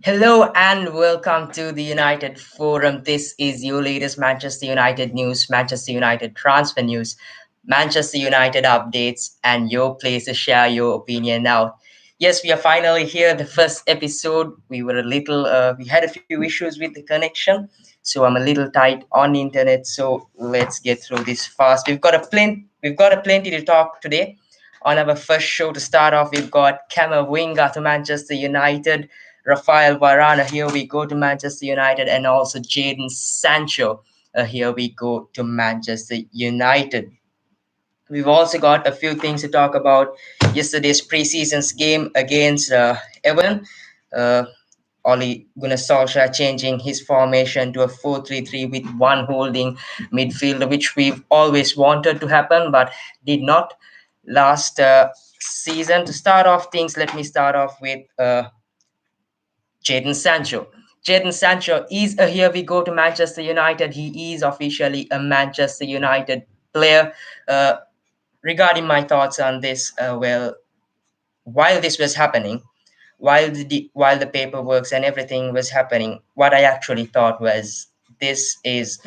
Hello and welcome to the United Forum. This is your latest Manchester United news, Manchester United transfer news, Manchester United updates, and your place to share your opinion now. Yes, we are finally here. The first episode, we had a few issues with the connection, so I'm a little tight on the internet. So let's get through this fast. We've got a plenty to talk today. On our first show to start off, we've got Camavinga to Manchester United, Rafael Varane. Here we go to Manchester United, and also Jadon Sancho. Here we go to Manchester United. We've also got a few things to talk about. Yesterday's preseason's game against Everton. Uh, Oli Gunnar Solskjaer changing his formation to a 4-3-3 with one holding midfielder, which we've always wanted to happen but did not last season. To start off things, let me start off with Jadon Sancho. Jadon Sancho is a here we go to Manchester United. He is officially a Manchester United player. Uh, Regarding my thoughts on this, while this was happening, while the paperwork and everything was happening, what I actually thought was this is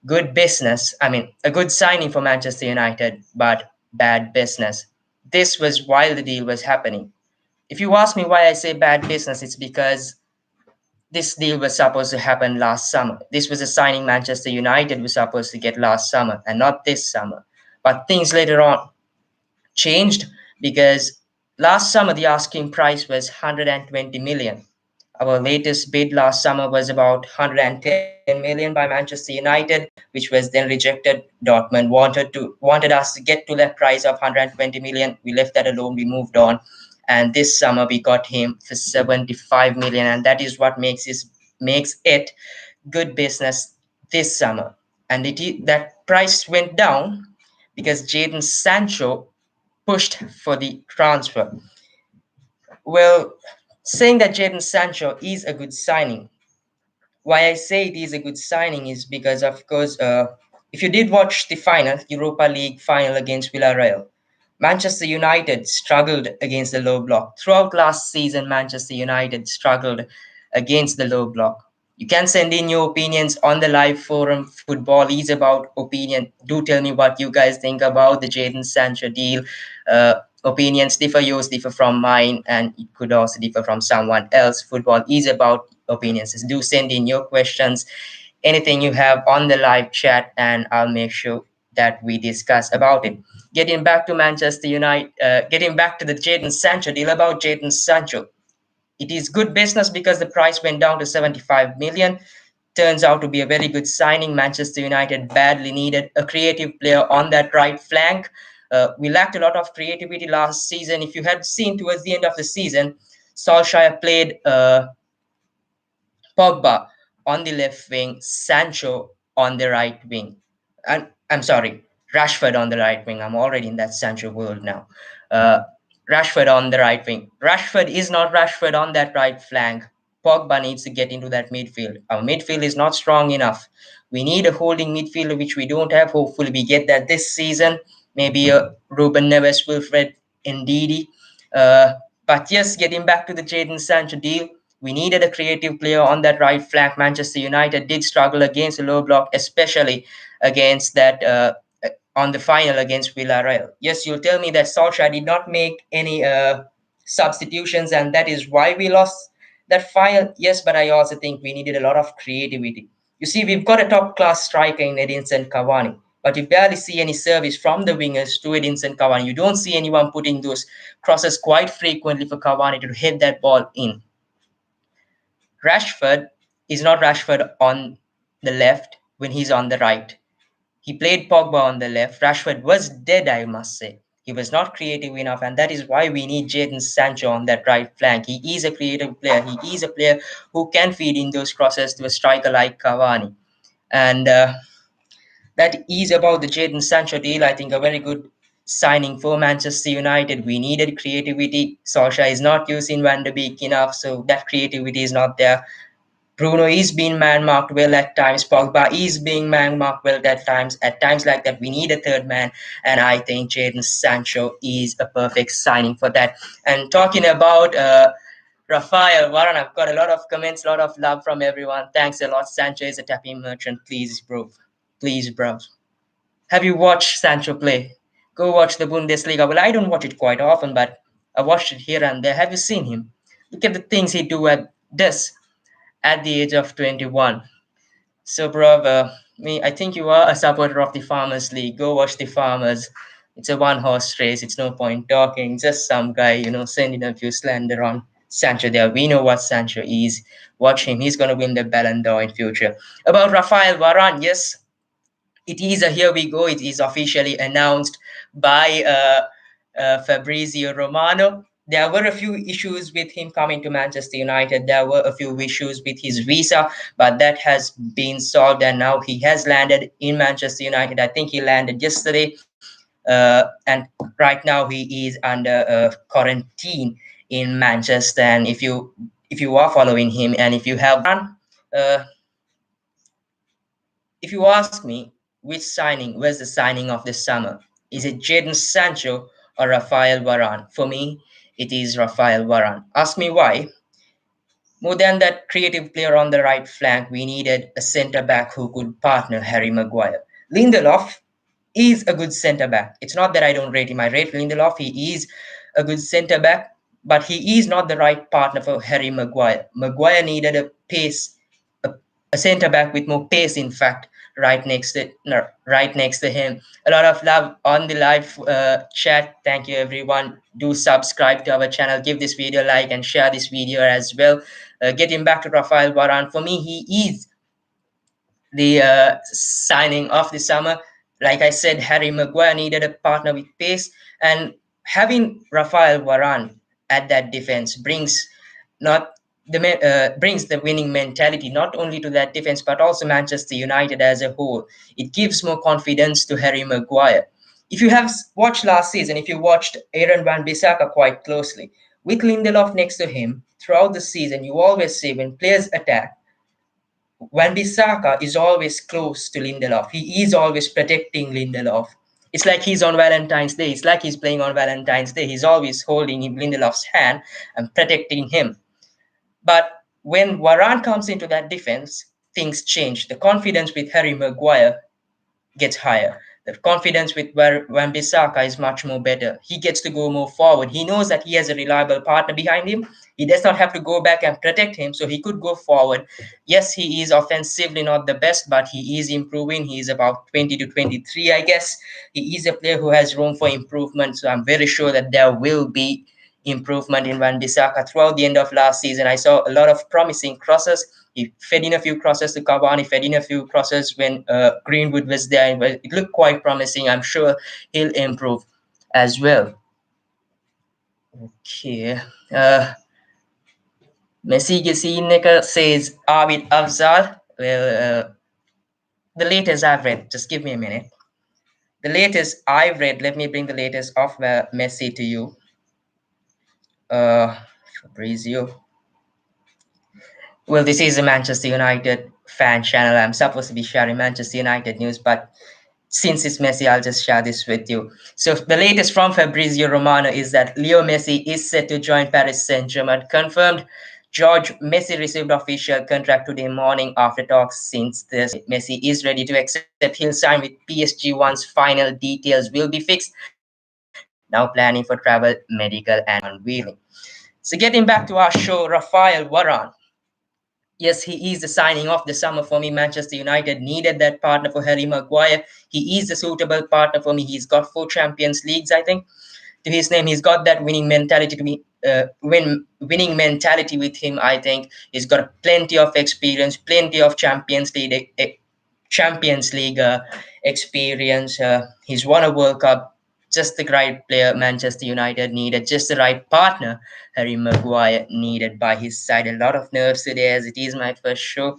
good business. I mean, a good signing for Manchester United, but bad business. This was while the deal was happening. If you ask me why I say bad business, it's because this deal was supposed to happen last summer. This was a signing Manchester United was supposed to get last summer and not this summer. But things later on changed because last summer the asking price was 120 million. Our latest bid last summer was about 110 million by Manchester United, which was then rejected. Dortmund wanted us to get to that price of 120 million. We left that alone. We moved on, and this summer we got him for 75 million, and that is what makes it good business this summer. And that price went down because Jadon Sancho pushed for the transfer. Well, saying that Jadon Sancho is a good signing, why I say it is a good signing is because, of course, if you did watch the final, Europa League final against Villarreal, Manchester United struggled against the low block. Throughout last season, Manchester United struggled against the low block. You can send in your opinions on the live forum. Football is about opinion. Do tell me what you guys think about the Jadon Sancho deal. Opinions differ, yours differ from mine, and it could also differ from someone else. Football is about opinions. Do send in your questions, anything you have on the live chat, and I'll make sure that we discuss about it. Getting back to the Jadon Sancho deal about Jadon Sancho. It is good business because the price went down to 75 million. Turns out to be a very good signing. Manchester United badly needed a creative player on that right flank. We lacked a lot of creativity last season. If you had seen towards the end of the season, Solskjaer played Pogba on the left wing, Sancho on the right wing. And I'm sorry, Rashford on the right wing. I'm already in that Sancho world now. Uh, Rashford on the right wing. Rashford is not Rashford on that right flank. Pogba needs to get into that midfield. Our midfield is not strong enough. We need a holding midfielder, which we don't have. Hopefully, we get that this season. Maybe a Ruben Neves, Wilfred Ndidi. Uh, but yes, getting back to the Jadon Sancho deal, we needed a creative player on that right flank. Manchester United did struggle against the low block, especially against that on the final against Villarreal. Yes, you'll tell me that Solskjaer did not make any substitutions, and that is why we lost that final. Yes, but I also think we needed a lot of creativity. You see, we've got a top class striker in Edinson Cavani, but you barely see any service from the wingers to Edinson Cavani. You don't see anyone putting those crosses quite frequently for Cavani to hit that ball in. Rashford is not Rashford on the left when he's on the right. He played Pogba on the left. Rashford was dead, I must say. He was not creative enough, and that is why we need Jadon Sancho on that right flank. He is a creative player. He is a player who can feed in those crosses to a striker like Cavani. And that is about the Jadon Sancho deal. I think a very good signing for Manchester United. We needed creativity. Solskjaer is not using Van de Beek enough, so that creativity is not there. Bruno is being man marked well at times. Pogba is being man marked well at times. At times like that, we need a third man, and I think Jadon Sancho is a perfect signing for that. And talking about Rafael Varane, I've got a lot of comments, a lot of love from everyone. Thanks a lot. Sancho is a tapping merchant. Please, bro. Please, bro. Have you watched Sancho play? Go watch the Bundesliga. Well, I don't watch it quite often, but I watched it here and there. Have you seen him? Look at the things he does at the age of 21. So, brother, me, I think you are a supporter of the Farmers League. Go watch the Farmers. It's a one-horse race. It's no point talking. Just some guy, sending a few slander on Sancho there. We know what Sancho is. Watch him. He's gonna win the Ballon d'Or in future. About Rafael Varane, yes, it is a here we go. It is officially announced by Fabrizio Romano. There were a few issues with him coming to Manchester United. There were a few issues with his visa, but that has been solved, and now he has landed in Manchester United. I think he landed yesterday, and right now he is under quarantine in Manchester. And if you are following him, and if you have done, uh, if you ask me, which signing was the signing of the summer? Is it Jadon Sancho or Rafael Varane? For me, it is Rafael Varane. Ask me why. More than that creative player on the right flank, we needed a centre back who could partner Harry Maguire. Lindelof is a good centre back. It's not that I don't rate him. I rate Lindelof. He is a good centre back, but he is not the right partner for Harry Maguire. Maguire needed a, a centre back with more pace. In fact, right next to no, right next to him. A lot of love on the live chat. Thank you, everyone. Do subscribe to our channel. Give this video a like and share this video as well. Getting back to Rafael Varane, for me, he is the signing of the summer. Like I said, Harry Maguire needed a partner with pace, and having Rafael Varane at that defense not brings the winning mentality not only to that defense but also Manchester United as a whole. It gives more confidence to Harry Maguire. If you have watched last season, if you watched Aaron Van Bissaka quite closely, with Lindelof next to him throughout the season, you always see when players attack, Wan Bissaka is always close to Lindelof. He is always protecting Lindelof. It's like he's on Valentine's Day. It's like he's playing on Valentine's Day. He's always holding Lindelof's hand and protecting him. But when Varane comes into that defense, things change. The confidence with Harry Maguire gets higher. The confidence with Wan-Bissaka is much more better. He gets to go more forward. He knows that he has a reliable partner behind him. He does not have to go back and protect him, so he could go forward. Yes, he is offensively not the best, but he is improving. He is about 20 to 23, I guess. He is a player who has room for improvement, so I'm very sure that there will be improvement in Van Bissaka. Throughout the end of last season, I saw a lot of promising crosses. He fed in a few crosses to Cavani, fed in a few crosses when Greenwood was there. It looked quite promising. I'm sure he'll improve as well. Okay. Messi Gasineka says Abid Afzal. Well, the latest I've read, just give me a minute. The latest I've read, let me bring the latest of Messi to you. Fabrizio. Well, this is a Manchester United fan channel. I'm supposed to be sharing Manchester United news, but since it's Messi, I'll just share this with you. So the latest from Fabrizio Romano is that Leo Messi is set to join Paris Saint-Germain. Confirmed, George Messi received official contract today morning after talks since this. Messi is ready to accept. He'll sign with PSG once final details will be fixed. Now planning for travel, medical, and unveiling. So getting back to our show, Rafael Varane. Yes, he is the signing of the summer for me. Manchester United needed that partner for Harry Maguire. He is a suitable partner for me. He's got 4 Champions Leagues, I think, to his name. He's got that winning mentality to me. Winning mentality with him, I think. He's got plenty of experience, plenty of Champions League experience. He's won a World Cup. Just the right player Manchester United needed. Just the right partner Harry Maguire needed by his side. A lot of nerves today as it is my first show.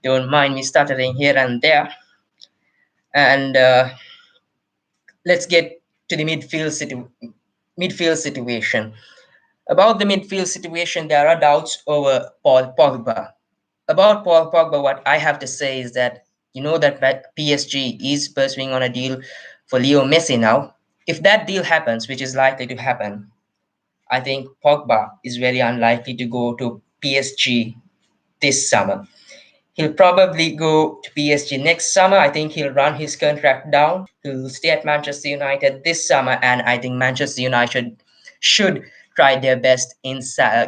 Don't mind me stuttering here and there. And let's get to the midfield situation. About the midfield situation, there are doubts over Paul Pogba. About Paul Pogba, what I have to say is that that PSG is pursuing on a deal for Leo Messi now. If that deal happens, which is likely to happen, I think Pogba is very unlikely to go to PSG this summer. He'll probably go to PSG next summer. I think he'll run his contract down. He'll stay at Manchester United this summer, and I think Manchester United should try their best in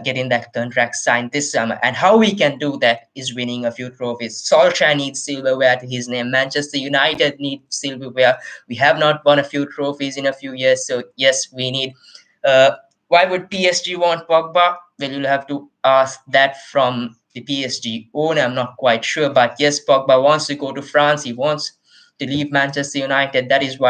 getting that contract signed this summer. And how we can do that is winning a few trophies. Solskjaer needs silverware to his name. Manchester United needs silverware. We have not won a few trophies in a few years, so yes, we need. Uh, why would PSG want Pogba? Well, you'll have to ask that from the PSG owner. I'm not quite sure, but yes, Pogba wants to go to France. He wants to leave Manchester United. That is what